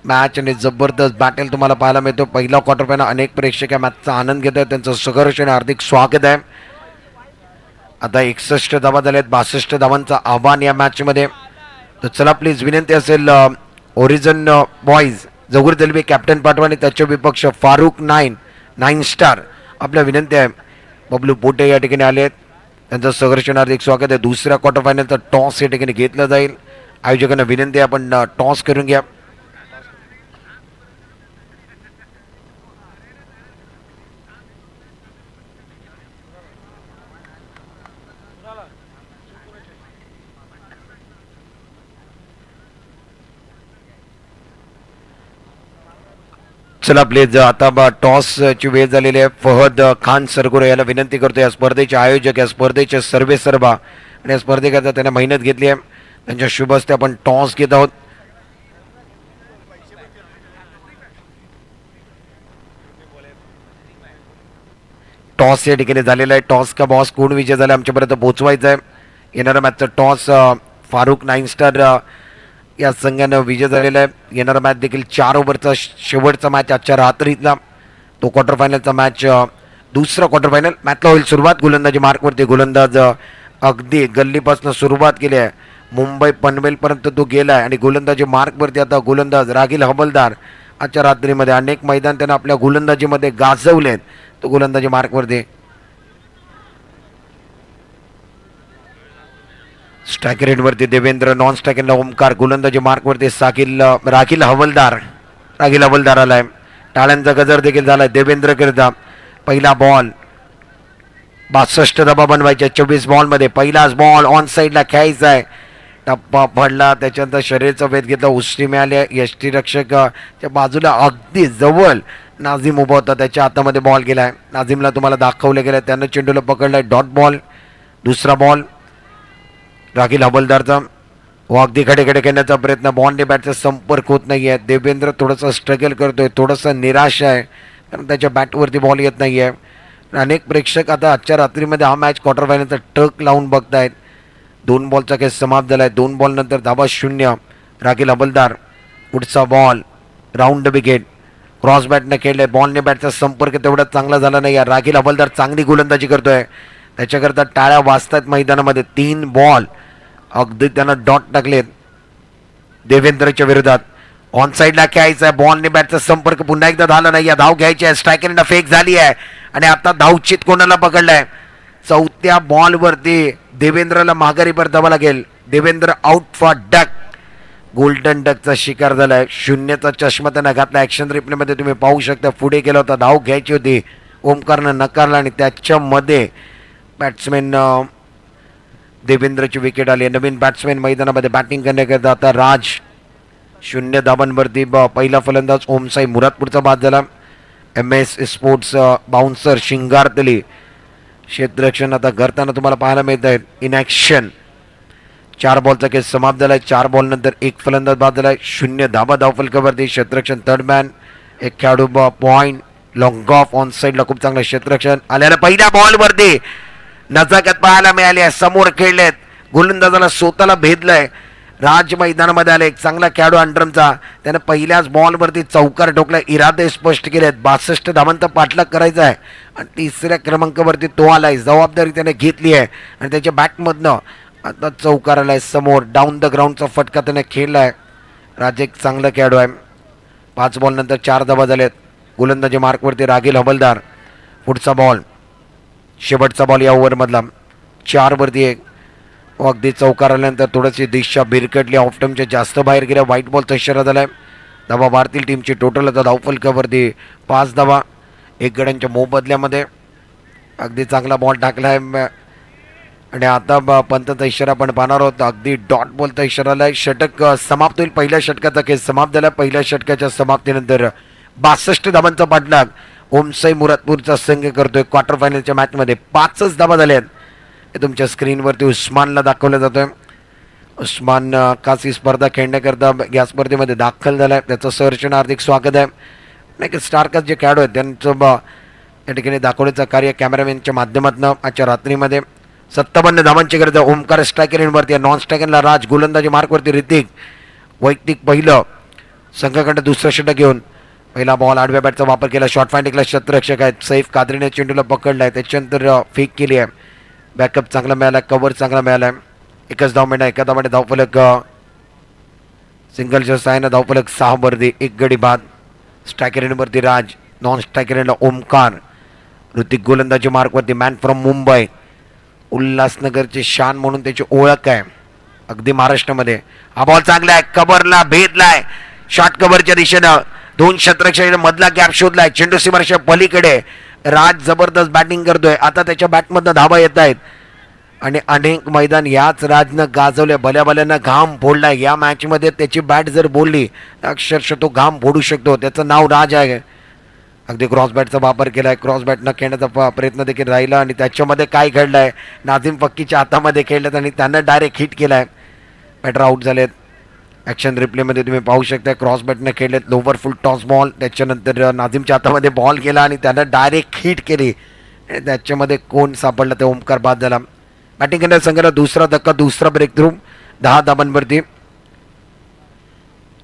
मॅच आणि जबरदस्त बॅटल तुम्हाला पाहायला मिळतो. पहिला क्वार्टर फायनल, अनेक प्रेक्षक या मॅचचा आनंद घेत आहेत, त्यांचं सहर्ष आणि हार्दिक स्वागत आहे. आता 61 धावा झाल्यात, 62 धावांचा आव्हान या मॅचमध्ये. तर चला प्लीज विनंती असेल ओरिजन बॉईज जगूर दलबी कॅप्टन पाठवा आणि त्याचे विपक्ष फारुख 9 स्टार. आपल्या विनंती आहे, बबलू पोटे या ठिकाणी आले आहेत, त्यांचं सहर्ष आणि हार्दिक स्वागत आहे. दुसऱ्या क्वार्टर फायनलचा टॉस या ठिकाणी घेतला जाईल. आयोजकांना विनंती आहे आपण टॉस करून घ्या. चला प्लीज आता टॉसची वेळ झालेली आहे. फहद खान सरगुरे याला विनंती करतो, या स्पर्धेचे आयोजक, या स्पर्धेचे सर्वे सर्वा आणि या स्पर्धेकरता त्यांना मेहनत घेतली आहे, त्यांच्या शुभ हस्ते आपण टॉस घेत आहोत. टॉस या ठिकाणी झालेला आहे. टॉस का बॉस कोण विजय झाला आमच्यापर्यंत पोहोचवायचा आहे. येणारा मॅचचा टॉस फारुख 9 स्टार या संघानं विजय झालेला आहे. येणारा मॅच देखील 4 ओव्हरचा शेवटचा मॅच आजच्या रात्रीतला, तो क्वार्टर फायनलचा मॅच. दुसरा क्वार्टर फायनल मॅचला होईल सुरुवात गोलंदाजी मार्कवरती. गोलंदाज अगदी गल्लीपासून सुरुवात केली आहे, मुंबई पनवेलपर्यंत तो गेला आहे आणि गोलंदाजी मार्कवरती आता गोलंदाज रागिल हवलदार. आजच्या रात्रीमध्ये अनेक मैदान त्यानं आपल्या गोलंदाजीमध्ये गाजवलेत, तो गोलंदाजी मार्कवरती. स्ट्रायकर रेटवरती देवेंद्र, नॉन स्ट्रायकरला ओमकार, गोलंदाजी मार्कवरती रागिल हवलदार आलाय. टाळ्यांचा गजर देखील झालाय देवेंद्र करता. पहिला बॉल, 62 धावा बनवायच्या 24 बॉलमध्ये. पहिलाच बॉल ऑन साईडला खेळायचा आहे, टप्पा पडला, त्याच्यानंतर शरीराचा वेध घेतला, उष्टी मिळाली. यष्टीरक्षकाच्या बाजूला अगदी जवळ नाझीम उभा होता, त्याच्या हातामध्ये बॉल गेलाय. नाझीमला तुम्हाला दाखवलं गेलं, त्यानं चेंडूला पकडलाय, डॉट बॉल. दुसरा बॉल रागिल हवलदारचा, अगदी खडे खेळण्याचा प्रयत्न, बॉलने बॅटचा संपर्क होत नाही आहे. देवेंद्र थोडंसं स्ट्रगल करतोय, थोडंसं निराश आहे, कारण त्याच्या बॅटवरती बॉल येत नाही आहे. अनेक प्रेक्षक आता आजच्या रात्रीमध्ये हा मॅच क्वार्टर फायनलचा टक लावून बघतायत. 2 बॉलचा खेळ समाप्त झाला आहे. 2 बॉल नंतर धावा 0. रागिल हवलदार, पुढचा बॉल राऊंड विकेट, क्रॉस बॅटने खेळले, बॉलने बॅटचा संपर्क तेवढा चांगला झाला नाही आहे. रागिल हवलदार चांगली गोलंदाजी करतोय, त्याच्याकरता टाळ्या वाजतात मैदानामध्ये. 3 बॉल अगदी त्यानं डॉट टाकलेत देवेंद्रच्या विरोधात. ऑन साईडला खेळायचा आहे, बॉलने बॅटचा संपर्क पुन्हा एकदा झाला नाही. धाव घ्यायची आहे, स्ट्रायकरला फेक झाली आहे आणि आता धावचित कोणाला पकडलाय. 4थ्या बॉलवरती देवेंद्रला माघारी परतावा लागेल. Devendra out for duck, golden डकचा शिकार झालाय. 0चा चष्मा त्यांना घातला. ॲक्शन रिप्लेमध्ये तुम्ही पाहू शकता, पुढे गेला होता, धाव घ्यायची होती, ओमकारनं नकारला आणि त्याच्यामध्ये बॅट्समॅन देवेंद्रची विकेट आली. नवीन बॅट्समॅन मैदानामध्ये बॅटिंग करण्याकरता आता राज. 0 धावांवरती पहिला फलंदाज ओमसाई मुरादपूरचा बाद झाला. MS स्पोर्ट्स बाउन्सर शिंगारतली क्षेत्ररक्षण आता करताना तुम्हाला पाहायला मिळत आहेत. इन ॲक्शन 4 बॉलचा खेळ समाप्त झालाय. 4 बॉल नंतर 1 फलंदाज बाद झालाय. 0 धावा धावफलकावरती. क्षेत्ररक्षण थर्ड मॅन, एक खेळाडू पॉइंट, लॉंग ऑफ ऑन साईडला खूप चांगलं क्षेत्ररक्षण आल्याला. पहिल्या बॉलवरती नजाकत पाहायला मिळाली आहे. समोर खेळलेत, गोलंदाजाला स्वतःला भेदलंय. राज मैदानामध्ये आले. एक चांगला खेळाडू अंडरमचा, त्यानं पहिल्याच बॉलवरती चौकार ठोकला. इरादे स्पष्ट केलेत. 62 धावांचा पाठलाग करायचा आहे आणि तिसऱ्या क्रमांकावरती तो आलाय. जबाबदारी त्याने घेतली आहे आणि त्याच्या बॅटमधनं आता चौकार आलाय समोर. डाऊन द ग्राउंडचा फटका त्याने खेळलाय. राज एक चांगला खेळाडू आहे. 5 बॉल नंतर 4 धावा झालेत. गोलंदाजी मार्कवरती रागिल हवलदार. पुढचा बॉल, शेवटचा बॉल या ओव्हरमधला. 4 वरती 1. अगदी चौकार आल्यानंतर थोडीशी दिशा बिरकटली. ऑफ टर्मच्या जास्त बाहेर गेल्या. व्हाईट बॉलचा इशारा झालाय. धावा वाढतील टीमची. टोटल आता धावफलकावरती 5 धावा 1 गड्यांच्या मोबदल्यामध्ये. अगदी चांगला बॉल टाकलाय आणि आता पंतचा इशारा पण पाहणार आहोत. अगदी डॉट बॉलचा इशारा आलाय. षटक समाप्त होईल. पहिल्या षटकाचा खेळ समाप्त झाला. पहिल्या षटकाच्या समाप्तीनंतर 62 धावांचा पाठलाग ओमसाई मुरादपूरचा संघ करतोय. क्वार्टर फायनलच्या मॅचमध्ये 5च धावा झाल्यात. हे तुमच्या स्क्रीनवरती उस्मानला दाखवलं जातोय. उस्मान कासी स्पर्धा खेळण्याकरता या स्पर्धेमध्ये दाखल झाला आहे. त्याचं सहर्षण हार्दिक स्वागत आहे. नाही की स्टारकास्ट जे खेळाडू आहेत त्यांचं या ठिकाणी दाखवण्याचं कार्य कॅमेरामॅनच्या माध्यमातून आजच्या रात्रीमध्ये. 57 धावांची गरज आहे. ओमकार स्ट्रायकर एंडवरती. नॉन स्ट्रायकरला राज. गोलंदाजी मार्कवरती ऋतिक. वैयक्तिक पहिलं, संघाकडे दुसरं षटक घेऊन पहिला बॉल आडव्या बॅटचा वापर केला. शॉर्ट फाइंडिंगला शतरक्षक आहेत. सैफ कादरीने चेंडूला पकडलाय. त्याच्यानंतर फेक केली आहे. बॅकअप चांगला मिळाला. कव्हर चांगला मिळाला. एकच धाव मिळणार. एका धावाने धावफलक सिंगलच्या सहाय्यानं धावफलक 6 वरती 1 गडी बाद. स्ट्रायकर एंडवरती राज. नॉन स्ट्रायकर एंडला ओमकार. ऋतिक गोलंदाजी मार्कवरती. Man from Mumbai. उल्हासनगरची शान म्हणून त्याची ओळख आहे अगदी महाराष्ट्रामध्ये. हा बॉल चांगला आहे. कव्हरला भेदलाय. शॉर्ट कव्हरच्या दिशेनं 2 शतरक्षक मधला गॅप शोधलाय. चेंडू सीमारेषा पलीकडे. राज जबरदस्त बॅटिंग करतोय. आता त्याच्या बॅटमधनं धावा येत आहेत आणि अनेक मैदान याच राजनं गाजवले. भल्या भल्यानं घाम फोडलाय. या मॅचमध्ये त्याची बॅट जर बोलली तर अक्षरशः तो घाम फोडू शकतो. त्याचं नाव राज आहे. अगदी क्रॉस बॅटचा वापर केलाय. क्रॉस बॅट न खेळण्याचा प्रयत्न देखील राहिला आणि त्याच्यामध्ये काय घडलंय, नाझीम फक्कीच्या हातामध्ये खेळलेत आणि त्यांना डायरेक्ट हिट केलाय. बॅटर आउट झालेत. ॲक्शन रिप्लेमध्ये तुम्ही पाहू शकता. क्रॉस बॅटने खेळलेत. Lower full toss ball. त्याच्यानंतर नाझीमच्या हातामध्ये बॉल गेला आणि त्यानं डायरेक्ट हिट केली. त्याच्यामध्ये कोण सापडला ते ओमकार बाद झाला. बॅटिंग करणाऱ्या संघाला दुसरा धक्का, दुसरा ब्रेक थ्रू. 10 धाबांवरती.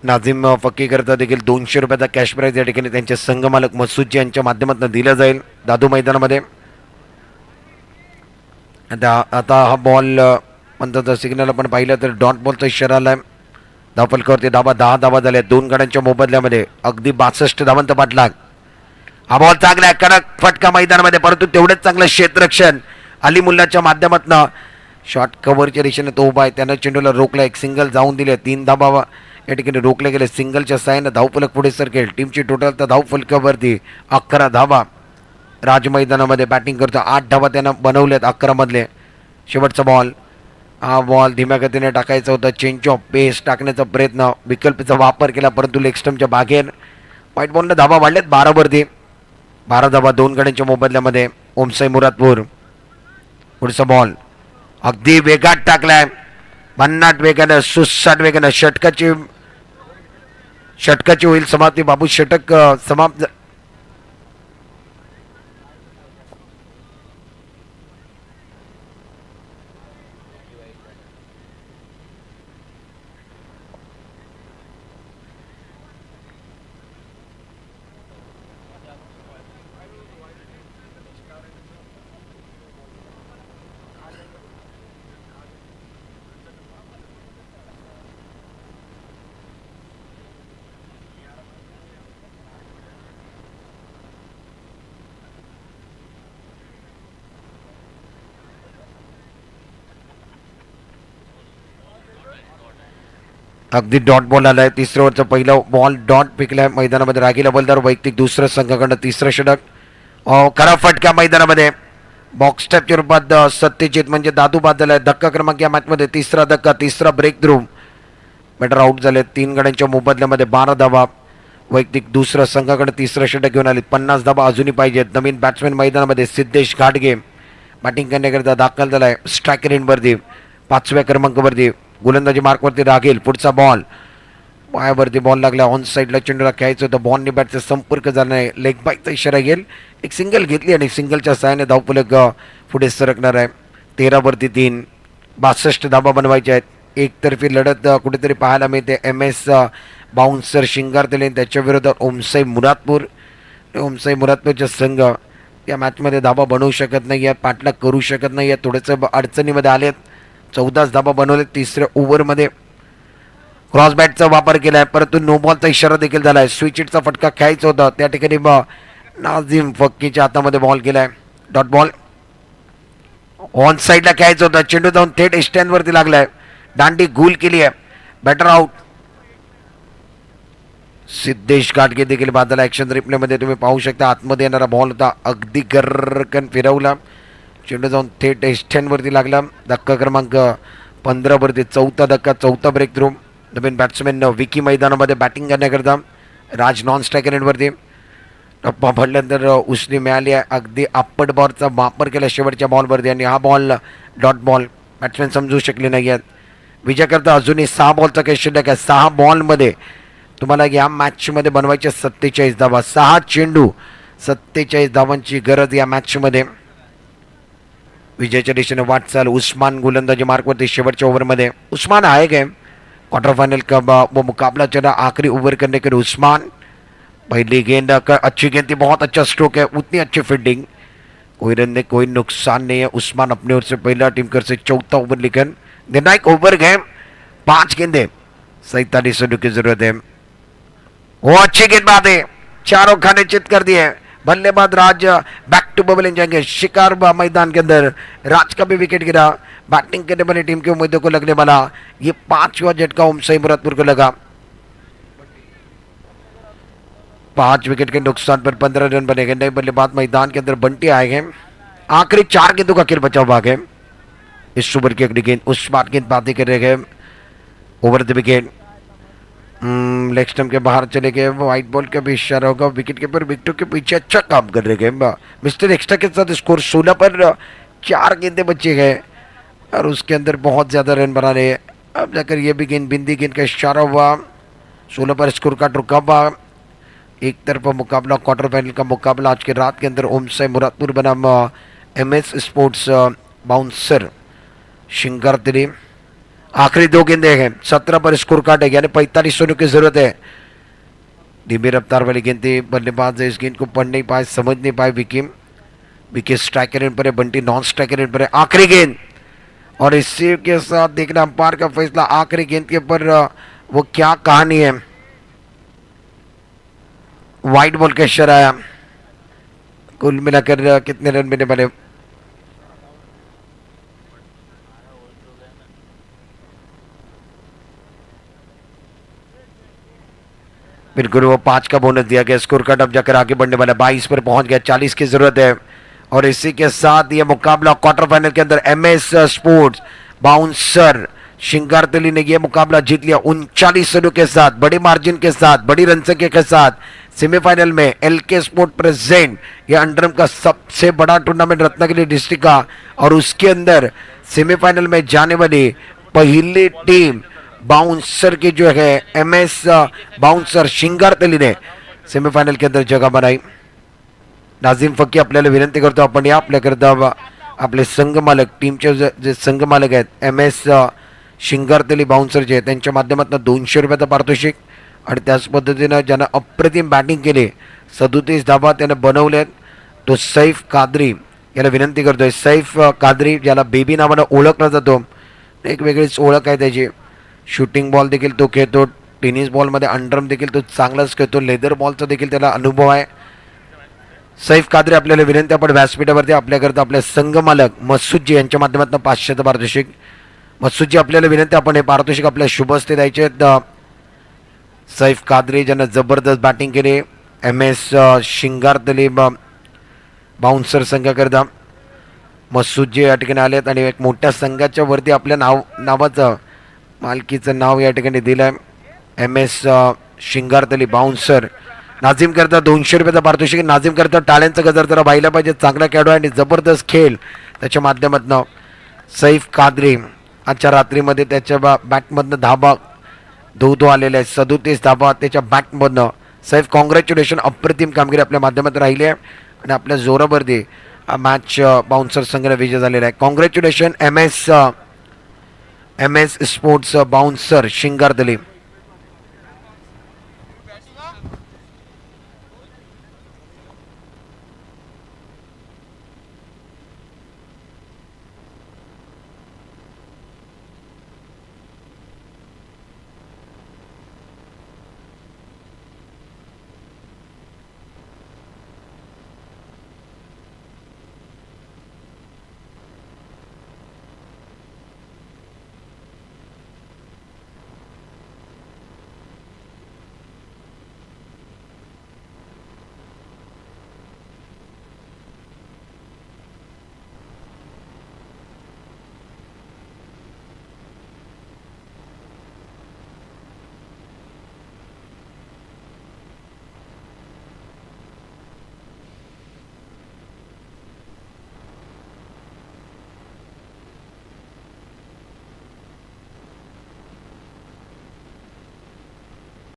नाझीम फक्की करता देखील 200 रुपयाचा कॅश प्राईज या ठिकाणी त्यांचे संघ मालक मसूदजी यांच्या माध्यमातून दिला जाईल दादू मैदानामध्ये. आता हा बॉल म्हणतात सिग्नल आपण पाहिलं तर डॉट बॉलचा इशारा आलाय. धावफलकावरती 10 धावा झाल्या 2 गड्यांच्या मोबदल्यामध्ये. अगदी 62 धावांचा पाठलाग. हा बॉल चांगला आहे. कडक फटका मैदानामध्ये, परंतु तेवढेच चांगलं क्षेत्ररक्षण अली मुल्लाच्या माध्यमातून. शॉर्ट कव्हरच्या दिशेने तो उभा आहे. त्यानं चेंडूला रोखला. एक सिंगल जाऊन दिले. 3 धावा या ठिकाणी रोखले गेले. सिंगलच्या सहाय्यानं धावफलक पुढे सरकेल. टीमची टोटल तर धावफलकावरती 11 धावा. राज मैदानामध्ये बॅटिंग करतो. 8 धावा त्यानं बनवल्यात 11 मधले. शेवटचा बॉल. हा बॉल धीम्या गतीने टाकायचा होता. चेंज ऑफ पेस टाकण्याचा प्रयत्न, विकल्पचा वापर केला परंतु लेग स्टंपच्या बागेर. व्हाईट बॉलनं धावा वाढलेत 12 वरती. 12 धावा 2 गड्यांच्या मोबदल्यामध्ये. ओमसाई मुरादपूर. पुढचा बॉल अगदी वेगात टाकलाय. भन्नाट वेगानं, सुसाट वेगानं. षटकाची होईल समाप्ती. बाबू षटक समाप्त. अगदी डॉट बॉल आलाय. तिसऱ्या ओव्हरचा पहिला बॉल डॉट फेकलाय मैदानामध्ये. रागिल हवलदार वैयक्तिक दुसरं संघाकडनं तिसरं षटक. खरा फटका मैदानामध्ये. बॉक्स स्टॅपच्या रूपात सत्यजित म्हणजे दादू बाद झालाय. धक्का क्रमांक या मॅचमध्ये तिसरा धक्का, तिसरा ब्रेक थ्रू. बॅटर आउट झाले. 3 गड्यांच्या मोबदल्यामध्ये 12 धावा. वैयक्तिक दुसरं संघाकडे तिसरं षटक घेऊन आले. 50 धावा अजूनही पाहिजेत. नवीन बॅट्समॅन मैदानामध्ये सिद्धेश घाटगे बॅटिंग करण्याकरिता दाखल झालाय. स्ट्रायकर एंडवरती 5व्या क्रमांकावरती. गोलंदाजी मार्कवरती रागेल. पुढचा बॉल पायावरती बॉल लागला. ऑन साईडला चेंडूला खेळायचं होतं. बॉलने बॅटचा संपर्क झाला नाही. लेग बाईकचा इशारा घेईल. एक सिंगल घेतली आणि सिंगलच्या सहाय्याने धावफलक पुढे सरकणार आहे. 13 वरती 3. 62 धावा बनवायच्या आहेत. एकतर्फी लढत कुठेतरी पाहायला मिळते. MS बाउन्सर शिंगारतले त्याच्या विरोधात ओमसाई मुरादपूर. ओमसाई मुरादपूरचा संघ या मॅचमध्ये धाबा बनवू शकत नाही आहे, पाठलाग करू शकत नाही आहे, थोडंसं अडचणीमध्ये आलेत. 14 धाबा बनवले. तिसऱ्या ओव्हरमध्ये क्रॉस बॅटचा वापर केला आहे, परंतु नो बॉलचा इशारा देखील झाला आहे. स्विच हिटचा फटका खेळायचा होता, त्या ठिकाणी नाझीम फक्कीच्या हातामध्ये बॉल केला आहे. डॉट बॉल ऑन साईडला खेळायचं होतं. चेंडू जाऊन थेट स्टँडवरती लागलाय. दांडी गुल केली आहे. Batter out. सिद्धेश घाटगे देखील बाजूला ॲक्शन रिप्लेमध्ये तुम्ही पाहू शकता. आतमध्ये येणारा बॉल होता, अगदी गर्रकन फिरवला. चेंडू जाऊन थेट स्टँडवरती लागला. धक्का क्रमांक 15 वरती चौथा धक्का, चौथा ब्रेक थ्रू. नवीन बॅट्समॅन विकी मैदानामध्ये बॅटिंग करण्याकरता राज नॉन स्ट्रायकर एंडवरती. टप्पा पडल्यानंतर उसनी मिळाली आहे. अगदी आपट बॉलचा वापर केला शेवटच्या बॉलवरती आणि हा बॉल डॉट बॉल. बॅट्समॅन समजू शकले नाही आहेत. विजयाकरता अजूनही 6 बॉलचा काही शिल्लक आहे. 6 बॉलमध्ये तुम्हाला या मॅचमध्ये बनवायचे 47 धावा. 6 चेंडू 47 धावांची गरज या मॅचमध्ये. विजयाच्या दिशेने वाटचाल. उस्मान गोलंदाजी मार्कवरती शेवटच्या ओव्हरमध्ये. उस्मान आहे काय क्वार्टर फाइनल का वो मुकाबला चला. आखिरी ओवर करने के लिए उस्मान. पहली गेंद अच्छी गेंद थी, बहुत अच्छा स्ट्रोक है, उतनी अच्छी फील्डिंग. कोई रन नहीं, कोई नुकसान नहीं है. उस्मान अपनी ओर से पहला टीम कर से चौथा ओवर लेकर निर्णायक ओवर गए. 5 गेंदे 47 रनों की जरूरत है. वो अच्छी गेंदबाज है, चारों खाने चित कर दिए. बल्लेबाज राज बैक टू बबलिंग जाएंगे. शिकार मैदान के अंदर राज का भी विकेट गिरा. बैटिंग करने वाली टीम के उम्मीदों को लगने वाला ये 5वां झटका ओमसाई मुरादपुर को लगा. 5 विकेट के नुकसान पर 15 रन बनेंगे. नए बल्लेबाज मैदान के अंदर बंटी आएंगे. आखिरी 4 गेंदों का खेल बचा हुआ है. इस ओवर की अगली गेंद उस बार गेंदबाजी कर रहे हैं. Over the wicket. Leg stump के बाहर चले गए. व्हाइट बॉल का भी इशारा होगा. विकेट कीपर विकेटों के पीछे अच्छा काम कर रहे हैं. मिस्टर एक्स्ट्रा के साथ स्कोर 16 पर 4 गेंदे बचे गए और उसके अंदर बहुत ज़्यादा रन बना रहे हैं. अब जाकर ये भी गेंद बिंदी गेंद का इशारा हुआ. 16 पर स्कोर का रुका हुआ. एक तरफा मुकाबला, क्वार्टर फाइनल का मुकाबला आज की रात के अंदर ओमसाई मुरादपुर बनाम MS स्पोर्ट्स बाउंसर शिंगारतली. आखिरी 2 गेंदे हैं. 17 पर स्कोर कार्ड है, यानी 45 रनों की जरूरत है. धीमी रफ्तार वाली गेंद थी. बल्लेबाज इस गेंद को पढ़ नहीं पाए, समझ नहीं पाए. विकी स्ट्राइकर एंड पर है, बंटी नॉन स्ट्राइकर एंड पर है. आखिरी गेंद और इसी के साथ देखना अंपायर का फैसला. आखिरी गेंद के ऊपर वो क्या कहानी है. वाइट बॉल का इशारा आया. कुल मिलाकर कितने रन मिलने वाले. बिल्कुल वो 5 का बोनस दिया गया. स्कोर कार्ड अब जाकर आगे बढ़ने वाला. 22 पर पहुंच गया. 40 की जरूरत है. और इसी के साथ ये मुकाबला क्वार्टर फाइनल के अंदर MS स्पोर्ट्स बाउंसर शिंगारतली ने यह मुकाबला जीत लिया 39 रनों के साथ, बड़ी मार्जिन के साथ, बड़ी रन संख्या के साथ. सेमीफाइनल में LK स्पोर्ट प्रेजेंट यह अंडरम का सबसे बड़ा टूर्नामेंट रत्नागिरी डिस्ट्रिक्ट का, और उसके अंदर सेमीफाइनल में जाने वाली पहली टीम बाउंसर की जो है MS बाउंसर शिंगारतली ने सेमीफायनल के अंदर जगह बनाई. नाझीम फक्की आपल्याला विनंती करतो, आपण या आपल्याकरता आपले संघ मालक टीमचे जे संघ मालक आहेत MS शिंगारतली बाउन्सरचे, त्यांच्या माध्यमातून 200 रुपयाचं पारितोषिक आणि त्याच पद्धतीनं ज्यानं अप्रतिम बॅटिंग केली 37 धाबा त्यानं बनवल्यात तो सैफ कादरी याला विनंती करतोय. सैफ कादरी ज्याला बेबी नावानं ओळखला जातो, एक वेगळीच ओळख आहे त्याची. शूटिंग बॉल देखील तो खेळतो, टेनिस बॉलमध्ये अंडरम देखील तो चांगलाच खेळतो, लेदर बॉलचा देखील त्याला अनुभव आहे. सैफ कादरी आपल्याला विनंती, आपण व्यासपीठावरती आपल्याकरता आपले संघ मालक मसूदजी यांच्या माध्यमातून 500चं पारितोषिक. मसूदजी आपल्याला विनंती, आपण हे पारितोषिक आपल्या शुभ हस्ते द्यायचे. सैफ कादरी ज्यानं जबरदस्त बॅटिंग केली MS शिंगारतली बाउन्सर संघाकरता. मसूदजी या ठिकाणी आलेत आणि एक मोठ्या संघाच्या वरती आपल्या नावाचं मालकीचं नाव या ठिकाणी दिलं आहे MS शिंगारतली बाउन्सर. नाझीम करता 200 रुपयाचा पारितोषिक. नाझीम करता टाळ्यांचा गजर जरा व्हायला पाहिजे, चांगला खेळाडू आणि जबरदस्त खेळ त्याच्या माध्यमातून. सैफ कादरी आजच्या रात्रीमध्ये त्याच्या बॅटमधनं धाबा धो आलेला आहे, 37 धाबा त्याच्या बॅटमधनं. सैफ कॉंग्रॅच्युलेशन, अप्रतिम कामगिरी आपल्या माध्यमातून राहिली आहे आणि आपल्या जोरावरती मॅच बाउन्सर संघाला विजय झालेला आहे. Congratulation MS M S sports bouncer शिंगारदली